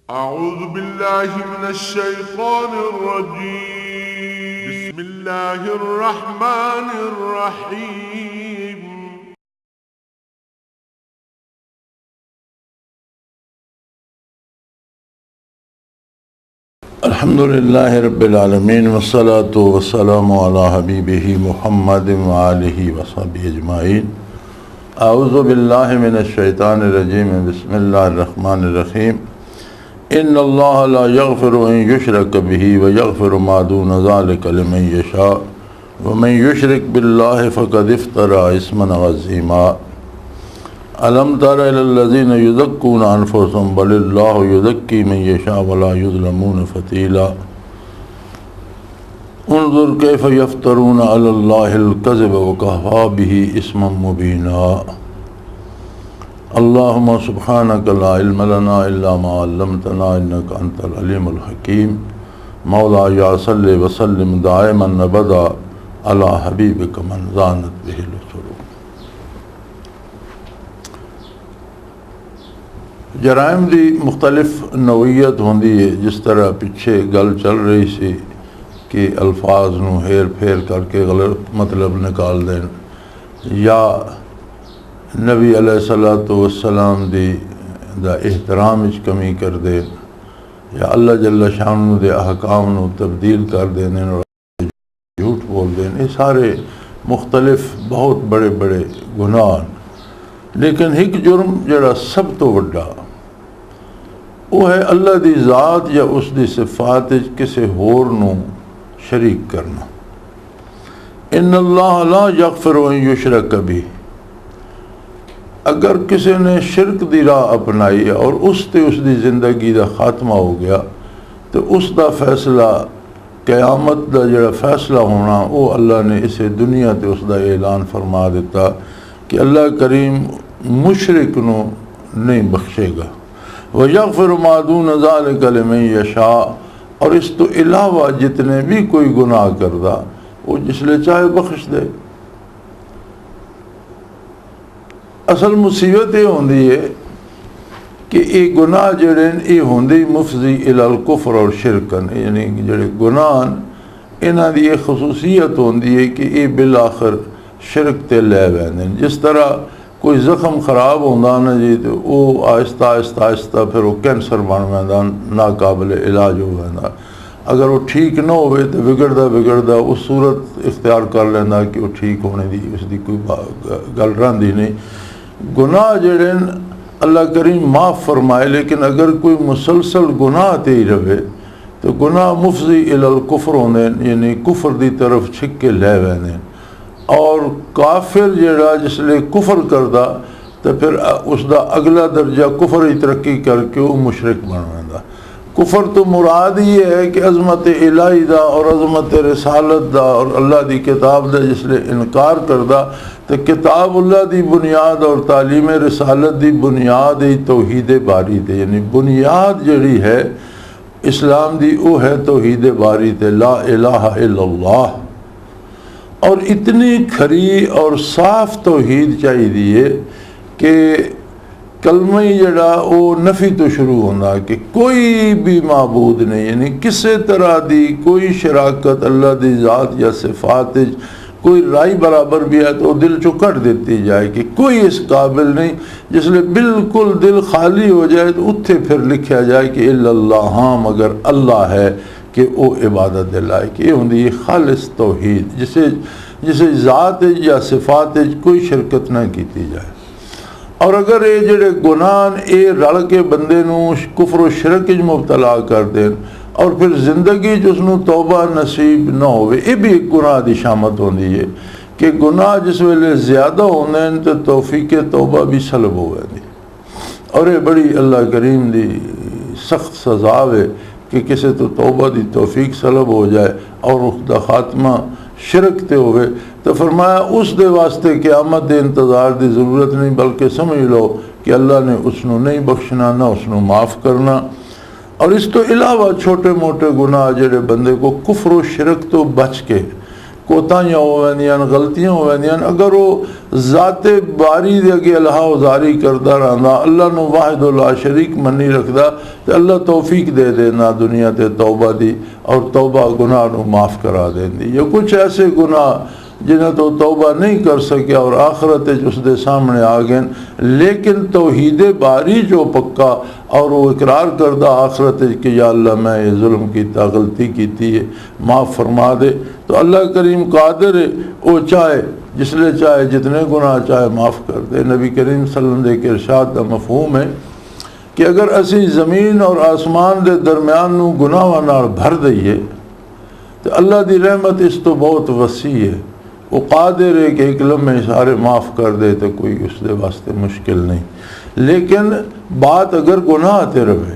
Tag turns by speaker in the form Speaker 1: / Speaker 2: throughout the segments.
Speaker 1: أعوذ بالله من الشيطان الرجيم. بسم الله الرحمن الرحيم.
Speaker 2: الحمد لله رب العالمين والصلاة والسلام على حبيبه محمد وآله وصحبه أجمعين. أعوذ بالله من الشيطان الرجيم. بسم الله الرحمن الرحيم. إن الله لا يغفر أن يشرك به ويغفر ما دون ذلك لمن يشاء ومن يشرك بالله فقد افترى إثما عظيما. ألم تر إلى الذين يزكون أنفسهم بل الله يزكي من يشاء ولا يظلمون فتيلا. انظر كيف يفترون على الله الكذب وكفى به إثما مبينا. اللهم سبحانك لا علم لنا إلا ما علمتنا إنك أنت العليم الحكيم. مولاي صل وسلم دائما أبدا على حبيبك من زانت به السرور. جرائم دی مختلف نوعیت ہوندی ہے. جس طرح پیچھے گل چل رہی سی کہ الفاظ نو ہیر پھیر کر کے غلط مطلب نکال دیں، یا نبی علیہ الصلوۃ والسلام دا احترام وچ کمی کر دیں، یا اللہ جل شانہ دے احکام نو تبدیل کر دیں اور جھوٹ بول دیں. یہ سارے مختلف بہت بڑے بڑے گناہ. لیکن ایک جرم جڑا سب تو وڈا وہ ہے اللہ دی ذات یا اس دی صفات کسی ہور نو شریک کرنا. ان اللہ لا یغفر ان یشرک بہ. اگر کسی نے شرک دی راہ اپنائی اور اس دی زندگی دا خاتمہ ہو گیا تو اس دا فیصلہ قیامت دا جڑا فیصلہ ہونا وہ اللہ نے اسے دنیا تے اس دا اعلان فرما دیتا کہ اللہ کریم مشرک نو نہیں بخشے گا. وَيَغْفِرُ مَا دُونَ ذَلِكَ لِمَن يَشَاءُ. اور اس تو علاوہ جتنے بھی کوئی گناہ کردہ وہ جس لے چاہے بخش دے. اصل مصیبت یہ ہوندی ہے کہ یہ گناہ جڑے یہ ہوندی مفضی الی الکفر اور شرکن، یعنی جڑے گناہ انہاں دی یہ خصوصیت ہوندی ہے کہ یہ بالآخر شرک تے لے ویندے. جس طرح کوئی زخم خراب ہوندا نا جی تو وہ آہستہ آہستہ آہستہ پھر وہ کینسر بن ویندا، ناقابل علاج ہو ویندا. اگر وہ ٹھیک نہ ہوئے تو بگڑدا اس صورت اختیار کر لینا کہ وہ ٹھیک ہونے دی اس دی کوئی گل رہندی نہیں. گناہ جڑے اللہ کریم معاف فرمائے، لیکن اگر کوئی مسلسل گناہ تے ہی رہے تو گناہ مفضی الی الکفر ہوندے، یعنی کفر دی طرف چھک کے لے ویندے. اور کافر جڑا جس لئے کفر کردہ تو پھر اس دا اگلا درجہ کفر ہی ترقی کر کے وہ مشرک بن ویندا. کفر تو مراد یہ ہے کہ عظمت الہی دا اور عظمت رسالت دا اور اللہ دی کتاب دا جس لئے انکار کردہ تو کتاب اللہ دی بنیاد اور تعلیم رسالت دی بنیاد ہی توحید باری تے، یعنی بنیاد جڑی ہے اسلام دی وہ ہے توحید باری تے، لا الہ الا اللہ. اور اتنی کھری اور صاف توحید چاہیے دیئے کہ کلمہ جڑا وہ نفی تو شروع ہونا کہ کوئی بھی معبود نہیں، یعنی کسی طرح دی کوئی شراکت اللہ دی ذات یا صفات کوئی رائی برابر بھی ہے تو دل چو کٹ دیتی جائے کہ کوئی اس قابل نہیں. جس لئے بالکل دل خالی ہو جائے تو اتھے پھر لکھا جائے کہ الا اللہ، ہاں مگر اللہ ہے کہ وہ عبادت دلائے. کہ یہ ہوندی خالص توحید جسے ذات یا صفات کوئی شرکت نہ کیتی جائے. اور اگر یہ جڑے گناہ یہ رل کے بندے نو کفر و شرک مبتلا کر دیں اور پھر زندگی جس نو توبہ نصیب نہ ہوئے، یہ بھی ایک گناہ دی شامت ہوندی ہے کہ گناہ جس ویلے زیادہ ہوندے ہیں تو توفیق توبہ بھی سلب ہو گئی. اور یہ بڑی اللہ کریم دی سخت سزا ہے کہ کسی تو توبہ دی توفیق سلب ہو جائے اور اس دا خاتمہ شرک تے ہوئے تو فرمایا اس دے واسطے قیامت دے انتظار دی ضرورت نہیں، بلکہ سمجھ لو کہ اللہ نے اس نو نہیں بخشنا نہ اس نو معاف کرنا. اور اس تو علاوہ چھوٹے موٹے گناہ جڑے بندے کو کفر و شرک تو بچ کے کوتاہیاں ہو ویندیاں غلطیاں ہو ویندیاں اگر وہ ذات باری دے اگے اللہ ازاری کردا رہندا اللہ نو واحد لا شریک منی رکھدا تے اللہ توفیق دے دینا دنیا تے توبہ دی اور توبہ گناہ نو معاف کرا دیندی. یہ کچھ ایسے گناہ جنہیں تو توبہ نہیں کر سکیا اور آخرت اس دے سامنے آ گئے لیکن توحید باری جو پکا اور وہ اقرار کردہ آخرت کہ یا اللہ میں یہ ظلم کیتا غلطی کیتی ہے معاف فرما دے تو اللہ کریم قادر ہے وہ چاہے جس لئے چاہے جتنے گناہ چاہے معاف کر دے. نبی کریم صلی اللہ علیہ وسلم کے ارشاد کا مفہوم ہے کہ اگر اسی زمین اور آسمان دے درمیان نو گناہ نال بھر دئیے تو اللہ دی رحمت اس تو بہت وسیع ہے. وہ قادر ہے کہ ایک لمحے سارے معاف کر دے تو کوئی اس دے واسطے مشکل نہیں. لیکن بات اگر گناہ تے رہے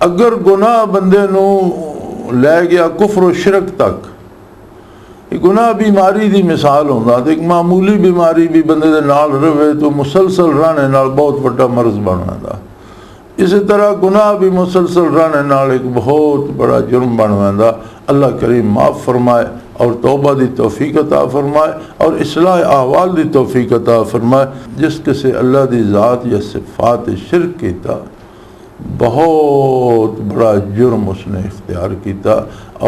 Speaker 2: اگر گناہ بندے نو لے گیا کفر و شرک تک گناہ بیماری دی مثال ہوندا تے ایک معمولی بیماری بھی بندے دے نال رہے تو مسلسل رہنے نال بہت بڑا مرض بن جاندا. اسی طرح گناہ بھی مسلسل رہنے نال ایک بہت بڑا جرم بن جاندا. اللہ کریم معاف فرمائے اور توبہ دی توفیق عطا فرمائے اور اصلاح احوال دی توفیق عطا فرمائے. جس کسے اللہ دی ذات یا صفات شرک کیتا بہت بڑا جرم اس نے اختیار کیتا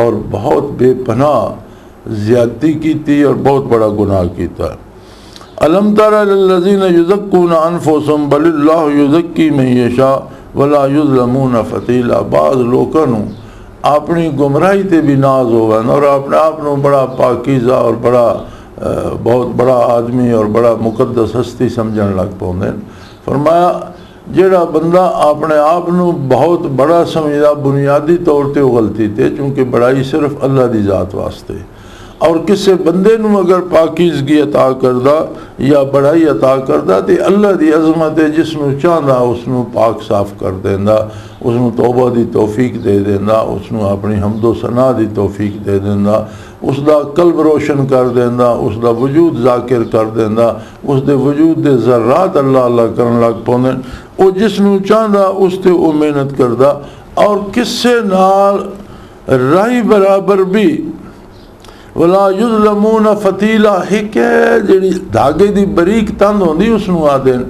Speaker 2: اور بہت بے پناہ زیادتی کیتی اور بہت بڑا گناہ کیتا. الم تر الذین یزکون انفسهم بل اللہ یزکی من یشاء ولا یظلمون فتیلا. بعض لوگوں اپنی گمراہی تے بھی ناز ہوئے اور اپنے آپ نو بڑا پاکیزہ اور بڑا بہت بڑا آدمی اور بڑا مقدس ہستی سمجھن لگ پوندے. فرمایا جیڑا بندہ اپنے آپ نو بہت بڑا سمجھدا بنیادی طور تے غلطی تے چونکہ بڑائی صرف اللہ دی ذات واسطے اور کسے بندے نو اگر پاکیزگی عطا کردہ یا بڑائی عطا کردہ تے اللہ دی عظمت ہے جس نو چاہندا اس نو پاک صاف کر دیندا اس نو توبہ دی توفیق دے دیندا اس نو اپنی حمد و ثنا دی توفیق دے دیندا اس دا قلب روشن کر دیندا اس دا وجود ذاکر کر دیندا اس دے وجود دے ذرات اللہ اللہ کرن لگ پوندے. او جس نو چاہندا اس تے او محنت کردہ اور کسے نال رائی برابر بھی ولا یظلمون فتیلا. ایک ہے جڑی دھاگے دی بریک تند ہوندی اس نو آدن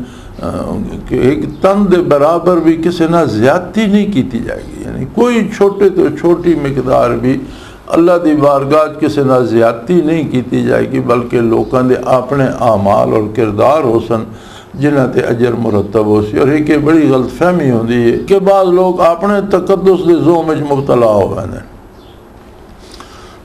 Speaker 2: کہ ایک تند دے برابر بھی کسی نہ زیادتی نہیں کیتی جائے گی. یعنی کوئی چھوٹے تو چھوٹی مقدار بھی اللہ دی بارگاہ کسی نہ زیادتی نہیں کیتی جائے گی بلکہ لوکاں دے اپنے اعمال اور کردار ہو سن جنہاں تے اجر مرتب ہو سی. اور ایک بڑی غلط فہمی ہوندی ہے کہ بعض لوگ اپنے تقدس دے ذوق وچ مبتلا ہو گئے ہیں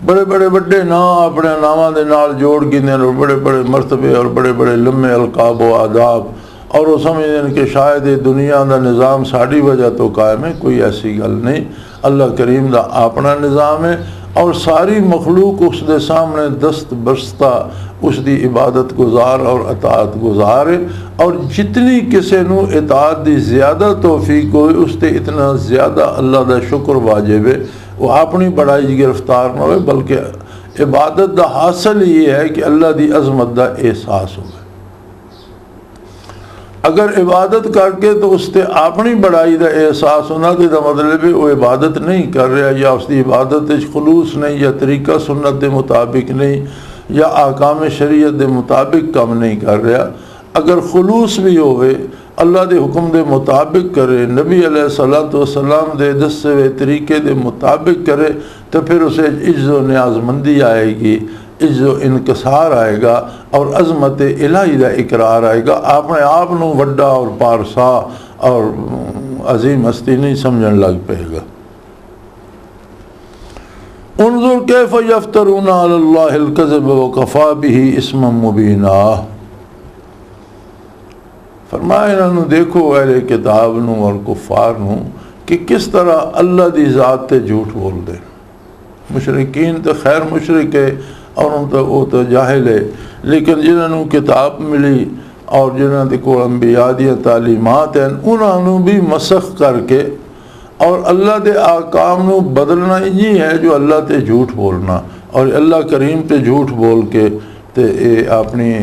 Speaker 2: بڑے بڑے بڑے نام اپنے ناماں دے نال جوڑ گئے اور بڑے بڑے مرتبے اور بڑے بڑے لمے القاب و آداب اور وہ سمجھتے ہیں کہ شاید یہ دنیا دا نظام ساڑی وجہ تو قائم ہے. کوئی ایسی گل نہیں. اللہ کریم دا اپنا نظام ہے اور ساری مخلوق اس دے سامنے دست برستہ اس دی عبادت گزار اور اطاعت گزار ہے اور جتنی کسی نو اطاعت دی زیادہ توفیق ہوئے اس تے اتنا زیادہ اللہ دا شکر واجب ہے. وہ اپنی بڑائی گرفتار نہ ہوئے بلکہ عبادت دا حاصل یہ ہے کہ اللہ دی عظمت دا احساس ہوئے. اگر عبادت کر کے تو اس تے اپنی بڑائی دا احساس ہونا تو دا مطلب ہے وہ عبادت نہیں کر رہا یا اس دی عبادت خلوص نہیں یا طریقہ سنت دے مطابق نہیں یا احکام شریعت دے مطابق کم نہیں کر رہا. اگر خلوص بھی ہوئے اللہ دے حکم دے مطابق کرے نبی علیہ السلام دے دسے ہوئے طریقے دے مطابق کرے تو پھر اسے عجز و نیاز مندی آئے گی عجز و انکسار آئے گا اور عظمت الہی دا اقرار آئے گا. اپنے آپ نو وڈا اور پارسا اور عظیم ہستی نہیں سمجھن لگ پے گا. انظر کیف یفترون علی اللہ الکذب وکفا بہ اسما مبینا. فرمایا انہوں دیکھو اہل کتاب نو اور کفار نو کہ کس طرح اللہ دی ذات تے جھوٹ بول دے. مشرکین تو خیر مشرک ہے اور ان تو وہ تو جاہل ہے لیکن جنہوں نے کتاب ملی اور جنہوں نے کو انبیاء دی تعلیمات ہیں انہوں نے بھی مسخ کر کے اور اللہ دے احکام نو بدلنا یہ ہے جو اللہ تے جھوٹ بولنا اور اللہ کریم تے جھوٹ بول کے تے اپنی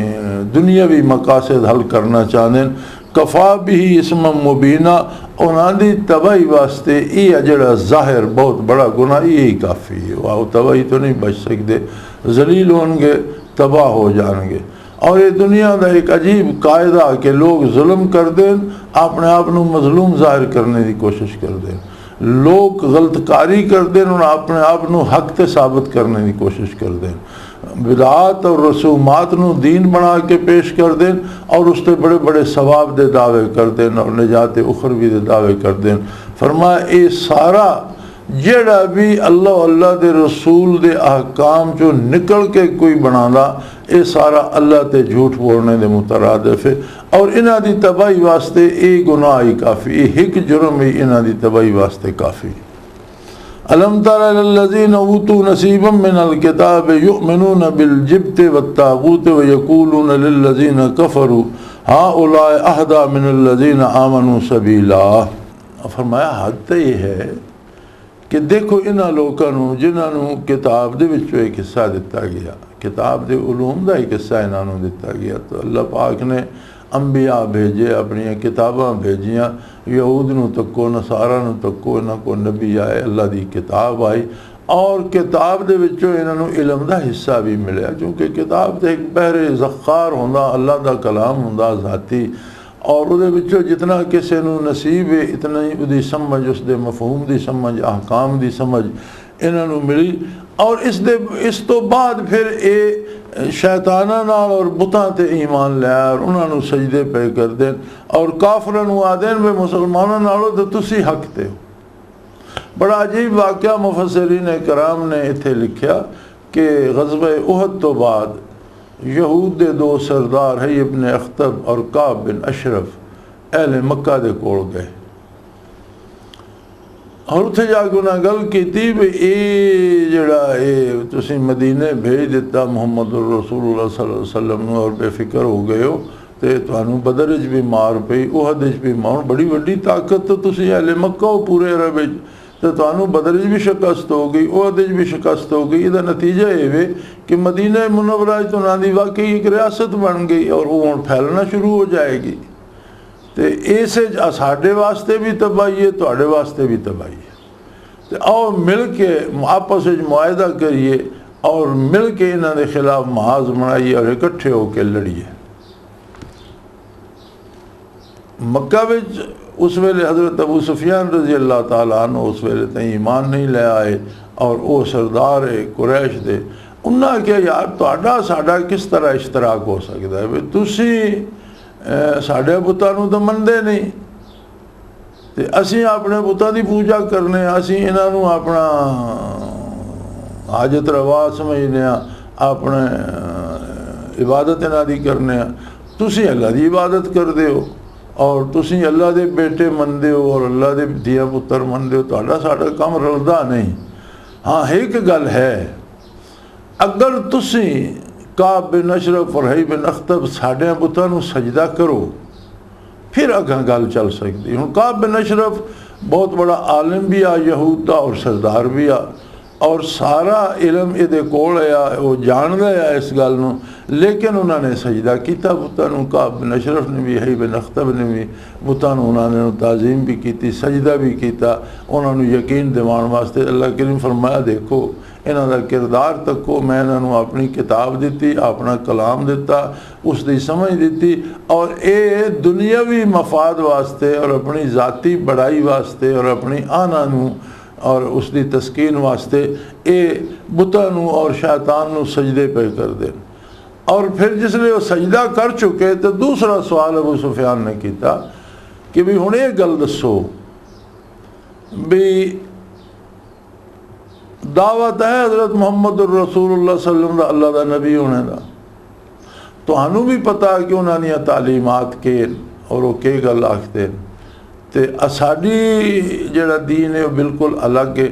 Speaker 2: دنیاوی مقاصد حل کرنا چاہتے ہیں. کفا بھی اسم مبینہ انہاں دی تباہی واسطے یہ جڑا ظاہر بہت بڑا گناہ یہی کافی ہے. وہ تباہی تو نہیں بچ سکتے ذلیل ہون گے، تباہ ہو جان گے۔ اور یہ دنیا دا ایک عجیب قاعدہ کہ لوگ ظلم کر دیں، اپنے آپ نو مظلوم ظاہر کرنے دی کوشش کر دیں، لوگ غلط کاری کر دیں اور اپنے آپ نو حق تے ثابت کرنے دی کوشش کر دیں، بدعات اور رسومات نو دین بنا کے پیش کر دیں اور اس تے بڑے بڑے ثواب دے دعوے کر دیں اور نجات اخروی دے دعوے کر دیں۔ فرمایا اے سارا جڑا بھی اللہ دے رسول دے احکام جو نکل کے کوئی بنانا، اے سارا اللہ تے جھوٹ بولنے دے مترادف ہے، اور انہاں دی تباہی واسطے اے گناہ ہی کافی، اے ایک جرم ہی انہاں دی تباہی واسطے کافی۔ الم تر الی الذین اوتوا نصیبا من الکتاب یؤمنون بالجبت والطاغوت ویقولون للذین کفروا ہؤلاء اہدی من الذین آمنوا سبیلا۔ فرمایا حد تے یہ ہے کہ دیکھو انہاں لوگوں جنہوں کتاب دے وچوں ایک حصہ دیتا گیا، کتاب دے علوم دا ایک حصہ انہوں دیتا گیا، تو اللہ پاک نے انبیاء بھیجے، اپنی کتاباں بھیجیاں، یہود نو تکو، نصارہ نو تکو، انہاں کو نبی آئے، اللہ دی کتاب آئی، اور کتاب دے وچوں انہوں علم دا حصہ بھی ملیا، چونکہ کتاب تے ایک بحر زخار ہوندا، اللہ دا کلام ہوندا ذاتی، اور وہ جتنا کسی نو نصیب ہے اتنا ہی وہ سمجھ، اس دے مفہوم دی سمجھ، احکام دی سمجھ انہوں نے ملی۔ اور اس تو بعد پھر اے شیطانہ نال اور بتاں تے ایمان لیا اور انہوں نے سجدے پہ کر دیں، اور کافرن و آدین میں مسلمانوں نالو تو تسی حق تے ہو۔ بڑا عجیب واقعہ مفسرین کرام نے اتھے لکھیا کہ غزوہ احد تو بعد یہود دے دو سردار ہے ابن اخطب اور کعب بن اشرف اہل مکہ دے کول گئے، اور اتھے جا کے انہاں گل کیتی بھی اے جڑا اے تسی مدینے بھیج دیتا محمد رسول اللہ صلی اللہ علیہ وسلم اور بے فکر ہو گئے ہو تے تانوں بدر وچ بھی مار پئی، احد وچ بھی مار، بڑی وڈی طاقت تو تسی اہل مکہ ہو پورے عرب وچ، تو تانوں بدر وچ بھی شکست ہو گئی، احد وچ بھی شکست ہو گئی، یہ نتیجہ یہ کہ مدینہ منورہ تو انہاں دی واقعی ایک ریاست بن گئی اور وہ ہن پھیلنا شروع ہو جائے گی، تے اسے ساڈے واسطے بھی تباہی ہے، تواڈے واسطے بھی تباہی ہے، تے آؤ مل کے آپس وچ معاہدہ کریے اور مل کے انہاں دے خلاف محاذ بنائیے اور اکٹھے ہو کے لڑیے۔ مکہ وچ اس ویلے حضرت ابو سفیان رضی اللہ تعالیٰ عنہ اس ویلے تئیں ایمان نہیں لے آئے، اور وہ سردار قریش دے انہاں کہا یار تہاڈا ساڈا کس طرح اشتراک ہو سکتا ہے، تسی ساڈے بتاں نوں تو مندے نہیں، تے اسی اپنے بتاں دی پوجا کرنے، اسی انہاں نوں اپنا حاجت روا سمجھنے، اپنے عبادت انہاں دی کرنے، تسی اللہ دی عبادت کر دے ہو اور تسی اللہ دے بیٹے مندے ہو اور اللہ دے دیا پتر مندے ہو، تہاڈا ساڈا کام رلدا نہیں۔ ہاں ایک گل ہے، اگر تسی کعب بن اشرف اور حی بن اخطب ساڈے بتاں نوں سجدہ کرو پھر اگاں گل چل سکتی۔ ہن کعب بن اشرف بہت بڑا عالم بھی آ یہود دا اور سردار بھی آ، اور سارا علم یہ کول ہے، وہ جاندا ہے اس گل نوں، لیکن انہوں نے سجدہ کیتا بتاں نوں، کعب بن اشرف نے بھی، حی بن اخطب نے بھی بتاں نوں انہوں نے تعظیم بھی کیتی، سجدہ بھی کیتا، انہوں نے یقین دیوان واسطے۔ اللہ کریم فرمایا دیکھو انہوں دا کردار تکو، میں انہوں اپنی کتاب دیتی، اپنا کلام دیتا، اس دی سمجھ دیتی، اور اے دنیاوی مفاد واسطے اور اپنی ذاتی بڑائی واسطے اور اپنی آنا نوں اور اس دی تسکین واسطے اے بتاں نوں اور شیطان نوں سجدے پہ کر دیں۔ اور پھر جس لئے وہ سجدہ کر چکے تو دوسرا سوال ابو سفیان نے کیتا کہ بھی ہن یہ گل دسو بھی دعوت ہے حضرت محمد الرسول اللہ صلی اللہ علیہ وسلم دا اللہ دا نبی ہونے دا، تو ہنوں بھی پتا کہ انہوں نے تعلیمات کے اور وہ کے گل آکھتے تے ساڈی جڑا دین ہے وہ بالکل الگ ہے۔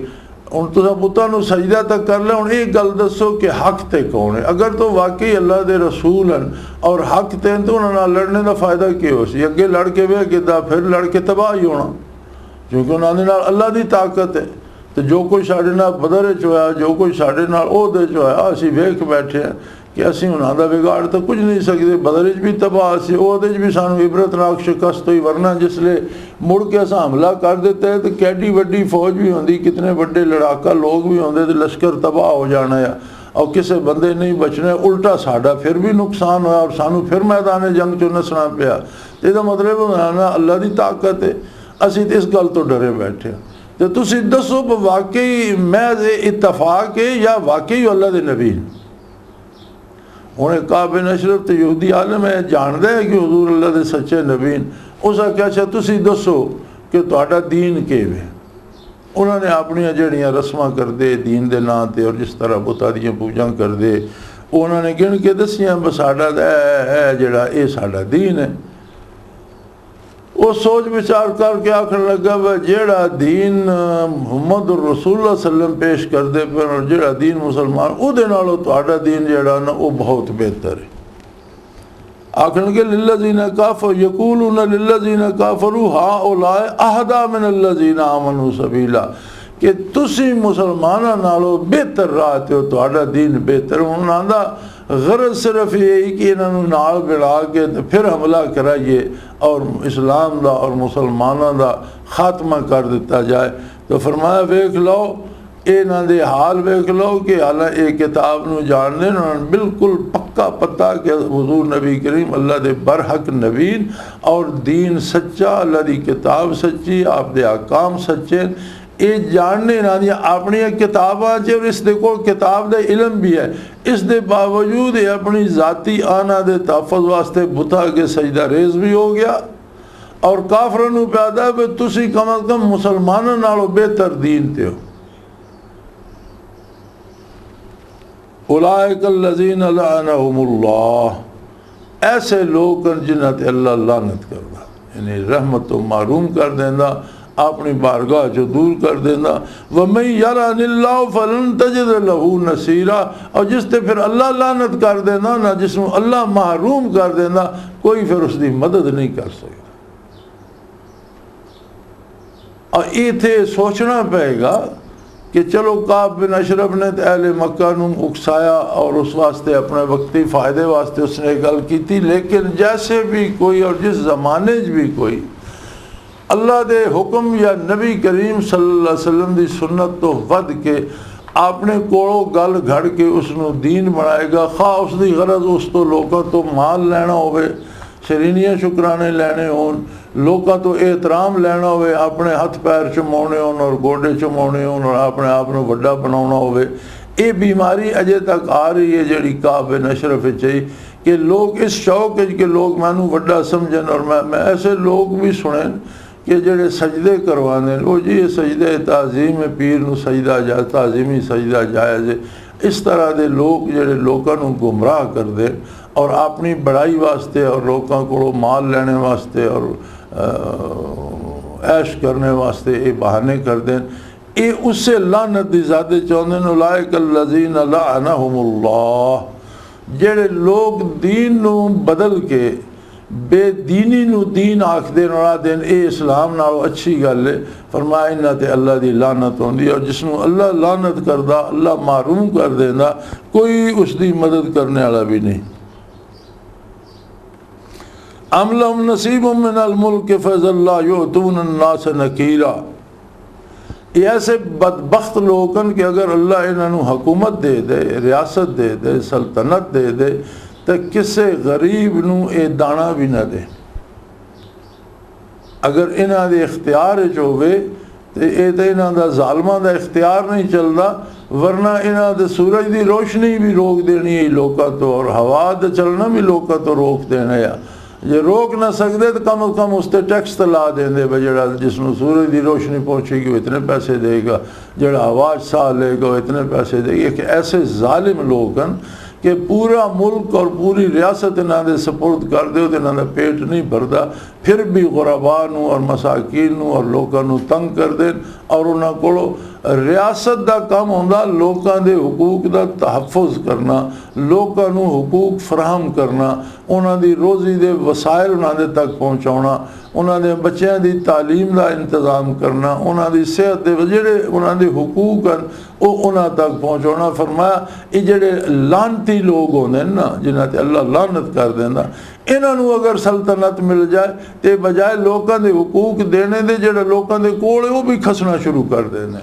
Speaker 2: ہن تساں بتاں نوں سجدہ تک کر لے، ہن ایک گل دسو کہ حق تے کون ہے؟ اگر تو واقعی اللہ دے رسول ہیں اور حق تے تو انہاں نال لڑنے دا فائدہ کی ہو سی؟ اگے لڑ کے وے کیتا، پھر لڑ کے تباہ ہی ہونا، کیونکہ انہاں دے نال اللہ دی طاقت ہے۔ تو جو کوئی ساڈے نال بدر وچ ہویا، جو کوئی ساڈے نال عہد وچ ہویا، اسی ویکھ بیٹھے ہیں کہ اسی انہاں دا بگاڑ تو کچھ نہیں سکتے۔ بدر وچ بھی تباہ سی، عہد وچ بھی سانوں عبرتناک شکست ہوئی، ورنہ جس لے مڑ کے اساں حملہ کر دیتے تو کیڈی وڈی فوج بھی ہوندی، کتنے بڑے لڑاکا لوگ بھی ہوندے تو لشکر تباہ ہو جانا ہے۔ اور کسی بندے نہیں بچنے، الٹا ساڈا پھر بھی نقصان ہوا اور سانو پھر میدان جنگ چوں نسنا پیا، یہ مطلب ہونا اللہ دی طاقت ہے، اسی تو اس گل تو ڈرے بیٹھے ہیں۔ تو تسی دسو واقعی محض اتفاق ہے یا واقعی اللہ دے نبی؟ انہیں کعب بن اشرف تو یہودی عالم ہے، جان دے کہ حضور اللہ دے سچے نبی، اس کا کیا اچھا تسی دسو کہ تہاڈا دین کیویں؟ انہوں نے اپنی جڑیاں رسماں کر دے دین دے نام تے، اور جس طرح بتاں دیاں پوجاں کر دے انہوں نے گن کے دسیاں بس ساڈا ہے جڑا اے ساڈا دین ہے۔ وہ سوچ بچار کر کے آخر لگا وہ جیڑا دین محمد رسول اللہ صلی اللہ علیہ وسلم پیش کر دے پھر، اور جیڑا دین مسلمان او دے نالو تہاڈا دین جیڑا نا وہ بہت بہتر ہے۔ آخر لگے للذین کافروا یقولون للذین کافروا ہؤلاء اہدی من الذین آمنوا سبیلا، کہ تسی مسلمانوں نالو بہتر راہ تے ہو، تہاڈا دین بہتر۔ انہوں نے غرض صرف یہی کہ انہوں نال بڑھا کے پھر حملہ کرائیے اور اسلام دا اور مسلمانوں دا خاتمہ کر دیتا جائے۔ تو فرمایا ویکھ لو انہاں دے حال ویکھ لو کہ حالانکہ ایک کتاب نو جان دے، انہوں نے بالکل پکا پتہ کہ حضور نبی کریم اللہ دے برحق نبین اور دین سچا، اللہ دی کتاب سچی، آپ دے احکام سچے، یہ جاننے نہ دیا اپنی کتاباں اور اس دے کو کتاب دے علم بھی ہے، اس دے باوجود یہ اپنی ذاتی آنا دے تحفظ واسطے بتا کے سجدہ ریز بھی ہو گیا، اور کافروں نو پیدا ہے تسی کم از کم مسلمانوں نالو بہتر دین تے ہو۔ اولئک الذین لعنہم اللہ، ایسے لوگ جنہاں تے اللہ لعنت کردا، یعنی رحمت تو محروم کر دینا، اپنی بارگاہ جو دور کر دینا۔ وَمَن يَلْعَنِ اللَّهُ فَلَن تَجِدَ لَهُ نَصِيرًا، اور جس تے پھر اللہ لعنت کر دینا نہ، جس میں اللہ محروم کر دینا، کوئی پھر اس دی مدد نہیں کر سکتا۔ اور یہ تھے سوچنا پڑے گا کہ چلو کعب بن اشرف نے اہل مکہ نو اکسایا اور اس واسطے اپنے وقتی فائدے واسطے اس نے گل کی تھی، لیکن جیسے بھی کوئی اور جس زمانے بھی کوئی اللہ دے حکم یا نبی کریم صلی اللہ علیہ وسلم دی سنت تو ود کے اپنے کوڑوں گل گھڑ کے اس نو دین بنائے گا، خواہ اس دی غرض اس تو لوگوں تو مال لینا ہوئے، شرینیاں شکرانے لینے ہون، لوگوں تو احترام لینا ہوئے، اپنے ہاتھ پیر چمونے ہون اور گوڈے چمونے ہون اور اپنے آپ کو بڑا بناونا ہوئے، یہ بیماری اجے تک آ رہی ہے جڑی کعب بن اشرف چاہیے کہ لوگ اس شوق ہے کہ لوگ مینوں بڑا سمجھن، اور میں ایسے لوگ بھی سنیں کہ جڑے سجدے کروانے وہ جی یہ سجدے تعظیم پیر نو سجدہ جائز، تعظیمی سجدہ جائز ہے، اس طرح دے لوگ جڑے لوگوں نو گمراہ کر دیں اور اپنی بڑائی واسطے اور لوگوں کو مال لینے واسطے اور عیش کرنے واسطے یہ بہانے کر دیں، یہ اس سے لعنت دی ذات چاہتے ہیں۔ اولئک الذین لعنہم اللہ، جڑے لوگ دین نو بدل کے بے دینی نو دین آکھ دین اور دین اے اسلام نالو اچھی گل ہے، فرمایا انہاں تے اللہ دی لعنت ہوندی، اور جس نو اللہ لعنت کردا، اللہ محروم کر دیندا، کوئی اس دی مدد کرنے والا بھی نہیں۔ ام لہم نصیب من الملک فضل یؤتون الناس نکیرا، یہ ایسے بدبخت لوگن کہ اگر اللہ انہاں نو حکومت دے دے، ریاست دے دے، سلطنت دے دے، تو کسے غریب نو اے دانا بھی نہ دے۔ اگر انہاں دے اختیار ہوئے تو اے تو انہاں دا ظالماں دا اختیار نہیں چلدا، ورنہ انہاں دے سورج دی روشنی بھی روک دینی ہے لوکاں تو، اور ہوا دا چلنا بھی لوکاں تو روک دینا ہے۔ یہ روک نہ سکتے تو کم از کم اس تے ٹیکس تو لا دیں دے بجڑا جس میں سورج دی روشنی پہنچے گی وہ اتنے پیسے دے گا، جڑا آواز سا لے گا وہ اتنے پیسے دے گا۔ کہ ایسے ظالم لوگ ہیں کہ پورا ملک اور پوری ریاست انہاں دے سپرد کر دے تو انہاں دا پیٹ نہیں بھردا، پھر بھی غرباء نو اور مساکین نو اور لوگاں نو تنگ کر دیں، اور انہاں کو ریاست دا کام ہوندا لوگاں دے حقوق دا تحفظ کرنا، لوگاں نو حقوق فراہم کرنا، انہاں دی روزی دے وسائل انہاں دے تک پہنچاؤنا، انہاں دے بچیاں دی تعلیم دا انتظام کرنا، انہاں دی صحت دے جڑے انہاں دے حقوق ہیں وہ انہاں تک پہنچاؤنا۔ فرمایا یہ جڑے لعنتی لوگ ہوندے نا جنہاں تے اللہ لعنت کر دیندا، انہاں نو اگر سلطنت مل جائے تے بجائے لوگاں دے حقوق دینے دے جڑے لوگاں دے کول وہ بھی کھسنا شروع کر دینے۔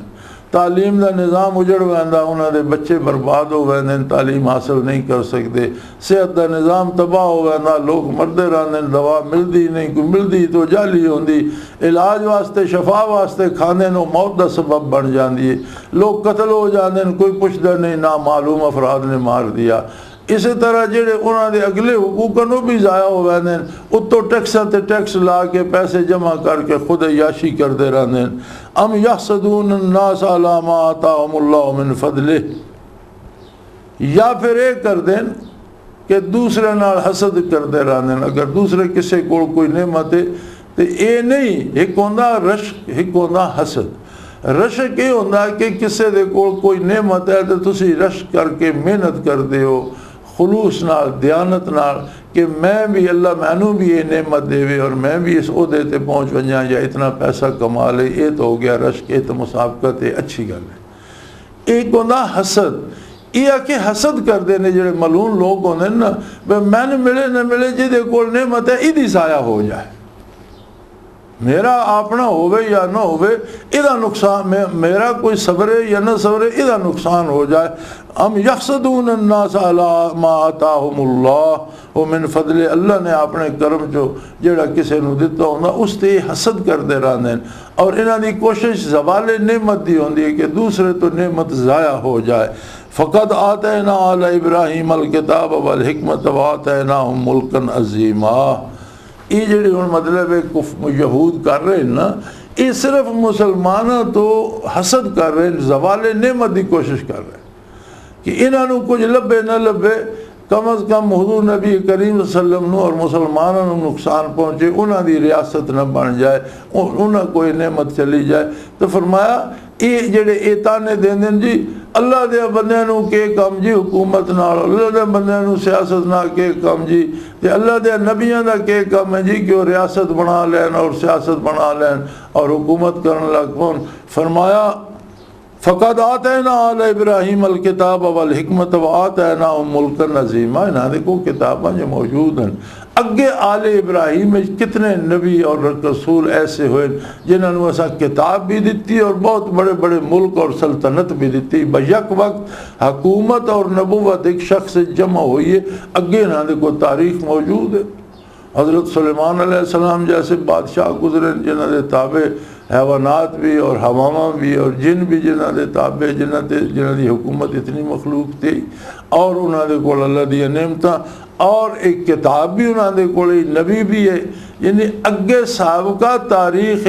Speaker 2: تعلیم دا نظام اجڑ ویندا، انہاں دے بچے برباد ہو ویندے، تعلیم حاصل نہیں کر سکتے، صحت دا نظام تباہ ہو ویندا، لوگ مردے رہندے، دوا ملدی نہیں، کوئی ملدی تو جعلی ہوندی، علاج واسطے شفا واسطے کھاندے نو موت دا سبب بن جاندی ہے، لوگ قتل ہو جاندے، کوئی پوچھدا نہیں، نامعلوم افراد نے مار دیا۔ اسی طرح جڑے انہاں دے اگلے حقوق نو بھی ضائع ہو ویندے، اتوں ٹیکساں تے ٹیکس لا کے پیسے جمع کر کے خود عیاشی کردے رہندے۔ ام یحسدون الناس علی ما آتاہم اللہ من فضلہ، یا پھر ایک کر دیں کہ دوسرے نال حسد کردے رہندے، اگر دوسرے کسے کول کوئی نعمت ہے تو اے نہیں، ایک ہوندا رشک، ایک ہوندا حسد۔ رشک یہ ہوندا کہ کسے دے کول کوئی نعمت ہے تو تسی رشک کر کے محنت کردے ہو خلوص نال، دیانت نال، کہ میں بھی اللہ مینوں بھی یہ نعمت دے اور میں بھی اس عہدے تے پہنچ ونجاں یا اتنا پیسہ کما لے، یہ تو ہو گیا رشک، یہ تو مسابقت ہے، اچھی گل ہے۔ ایک ہوندا حسد، یہ کہ حسد کردے نے جڑے ملعون لوگ ہوندے نا، میں نے ملے نہ ملے جہدے کول نعمت ہے ایدی ضائع ہو جائے، میرا اپنا ہوئے یا نہ ہوئے، ادھا نقصان، میرا کوئی صبرے یا نہ صبرے، ادھا نقصان ہو جائے۔ ام یحسدون الناس علی ما آتاہم اللہ ومن فضل، اللہ نے اپنے کرم جو جڑا کسے نو دتا ہوندا اس تے حسد کردے رہندے، اور انہاں دی کوشش زوال نعمت دی ہوندی ہے کہ دوسرے تو نعمت ضائع ہو جائے۔ فقد آتینا علی ابراہیم الکتاب والحکمت وآتیناہم ملکا عظیما، یہ جڑی ہن مطلب ہے یہود کر رہے ہیں نا، یہ صرف مسلمانوں تو حسد کر رہے ہیں، زوال نعمت دی کوشش کر رہے ہیں کہ انہوں کچھ لبے نہ لبے، کم از کم حضور نبی کریم صلی اللہ علیہ وسلم اور مسلمانوں نو نقصان پہنچے، انہاں دی ریاست نہ بن جائے، انہاں کوئی نعمت چلی جائے۔ تو فرمایا یہ جڑے ایتانے دین دین جی اللہ دے بندیاں نو کے کم جی حکومت نال، اللہ دے بندیاں نو سیاست نہ کے کم جی، تے اللہ دے نبیاں دا کے کم ہے جی کہ وہ ریاست بنا لین اور سیاست بنا لین اور حکومت کرن لگ پون۔ فرمایا فقد آتینا علی ابراہیم الکتاب والحکمت وآتیناہم ملکا عظیما، انہاں دے کو کتاباں جو موجود ہیں۔ اگے آل ابراہیم میں کتنے نبی اور رسول ایسے ہوئے جنہوں نے ایسا کتاب بھی دیتی اور بہت بڑے بڑے ملک اور سلطنت بھی دیتی، بیک وقت حکومت اور نبوت ایک شخص سے جمع ہوئی ہے، اگے انہاں دے کو تاریخ موجود ہے۔ حضرت سلیمان علیہ السلام جیسے بادشاہ گزرے جنہاں دے تابع حیوانات بھی اور حمامہ بھی اور جن بھی جنہاں دے تابع، جنہاں دی حکومت اتنی مخلوق تھی، اور انہاں دے کول اللہ دی نعمتاں اور ایک کتاب بھی انہاں دے کول، نبی بھی ہے، یعنی اگے سابقہ تاریخ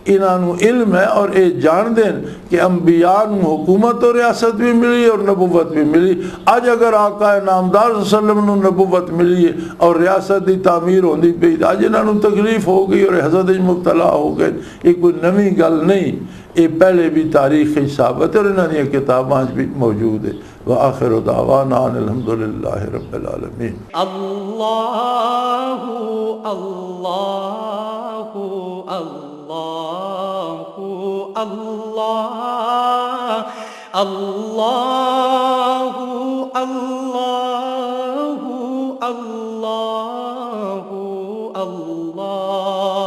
Speaker 2: انہاں نو علم ہے اور اے جان دین کہ انبیاء نو حکومت اور ریاست بھی ملی اور نبوت بھی ملی۔ آج اگر آقا نامدار صلی اللہ علیہ وسلم نو نبوت ملی ہے اور ریاست دی تعمیر ہوندی پئی، آج انہاں نو تکلیف ہو گئی اور حسد وچ مبتلا ہو گئے، یہ کوئی نویں گل نہیں، یہ پہلے بھی تاریخ ثابت ہے اور انہاں دی کتاباں بھی موجود ہے۔ وآخر دعوانا ان الحمدللہ رب العالمین۔
Speaker 3: اللہ اللہ اللہ اللہ اللہ اللہ اللہ اللہ